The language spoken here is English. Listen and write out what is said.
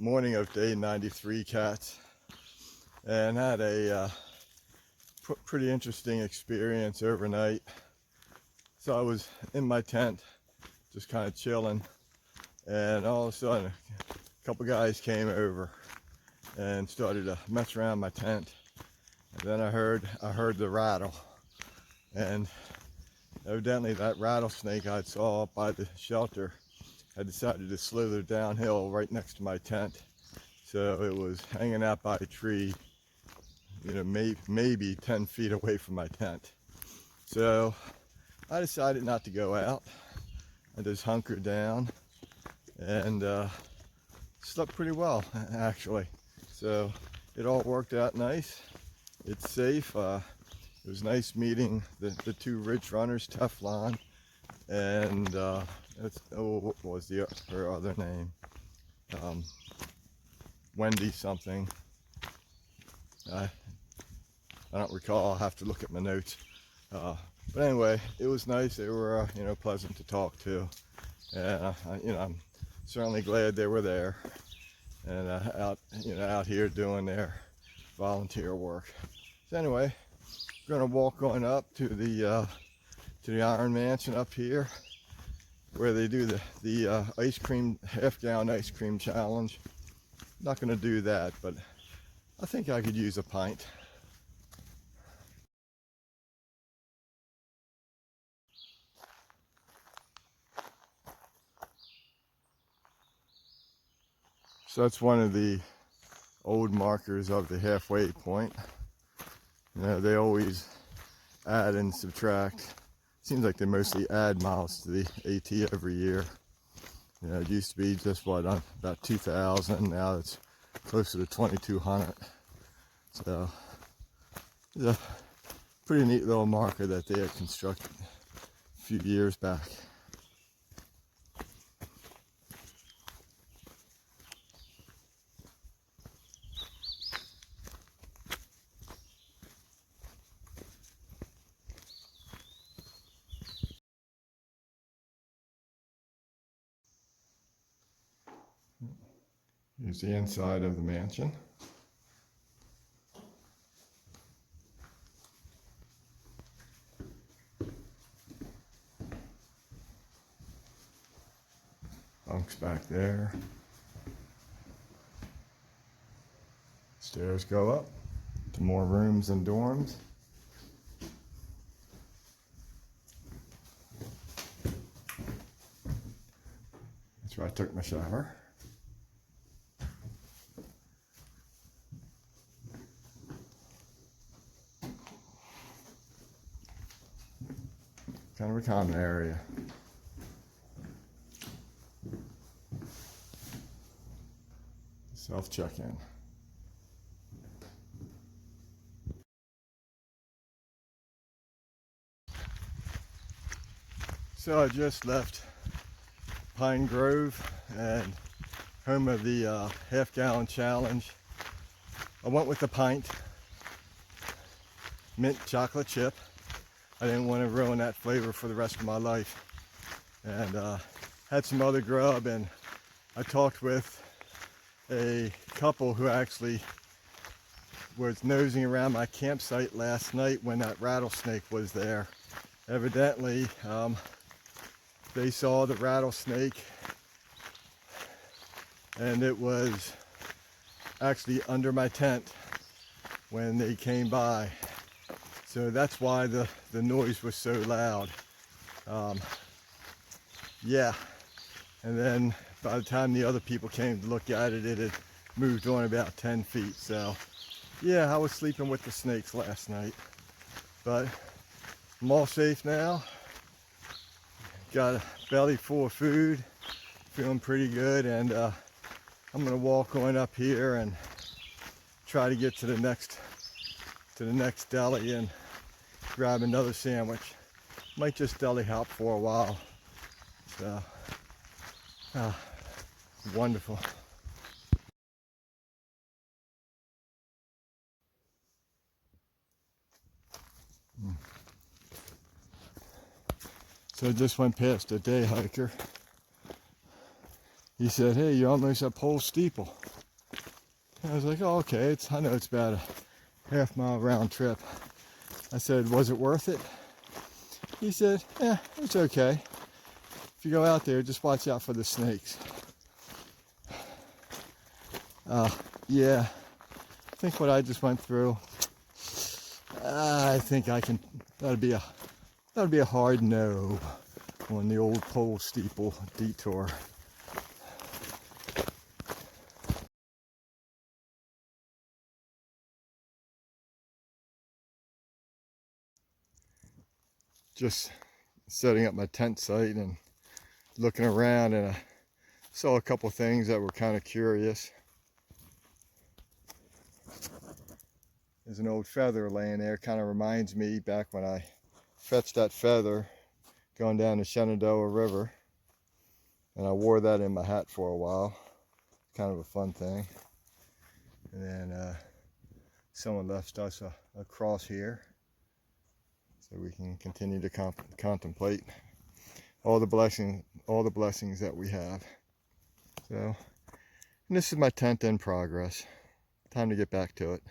morning of day 93 cats, and had a pretty interesting experience overnight. So I was in my tent just kind of chilling, and all of a sudden a couple guys came over and started to mess around my tent. And then I heard the rattle, and evidently that rattlesnake I saw up by the shelter had decided to slither downhill right next to my tent. So it was hanging out by a tree, you know, maybe 10 feet away from my tent. So I decided not to go out. I just hunkered down and slept pretty well, actually. So it all worked out nice. It's safe. It was nice meeting the two Ridge Runners, Teflon, and what was her other name? Wendy something. I don't recall. I'll have to look at my notes. But anyway, it was nice. They were pleasant to talk to, and I'm certainly glad they were there and out here doing their volunteer work. So anyway, we're gonna walk on up to the Iron Mansion up here, where they do the ice cream, half-gallon ice cream challenge. Not gonna do that, but I think I could use a pint. So that's one of the old markers of the halfway point. They always add and subtract. Seems like they mostly add miles to the AT every year. It used to be just about 2,000. Now it's closer to 2,200. So it's a pretty neat little marker that they had constructed a few years back. Here's the inside of the mansion. Bunks back there. Stairs go up to more rooms and dorms. That's where I took my shower. Kind of a common area. Self-check-in. So I just left Pine Grove and home of the half-gallon challenge. I went with the pint, mint chocolate chip. I didn't want to ruin that flavor for the rest of my life. And had some other grub, and I talked with a couple who actually was nosing around my campsite last night when that rattlesnake was there. Evidently, they saw the rattlesnake, and it was actually under my tent when they came by. So that's why the noise was so loud. Yeah, and then by the time the other people came to look at it, it had moved on about 10 feet. So yeah, I was sleeping with the snakes last night, but I'm all safe now. Got a belly full of food, feeling pretty good, and I'm gonna walk on up here and try to get to the next deli and grab another sandwich. Might just deli hop for a while. So wonderful. So I just went past a day hiker. He said, "Hey, you're almost up Pole Steeple." I was like, oh, okay, I know it's about a half-mile round trip. I said, was it worth it? He said, yeah, it's okay. If you go out there, just watch out for the snakes. Yeah, I think what I just went through, I think that'd be a hard no on the old pole steeple detour. Just setting up my tent site and looking around, and I saw a couple things that were kind of curious. There's an old feather laying there, kind of reminds me back when I fetched that feather going down the Shenandoah River, and I wore that in my hat for a while. Kind of a fun thing. And then someone left us a cross here, so we can continue to contemplate all the blessings that we have. So, and this is my tent in progress. Time to get back to it.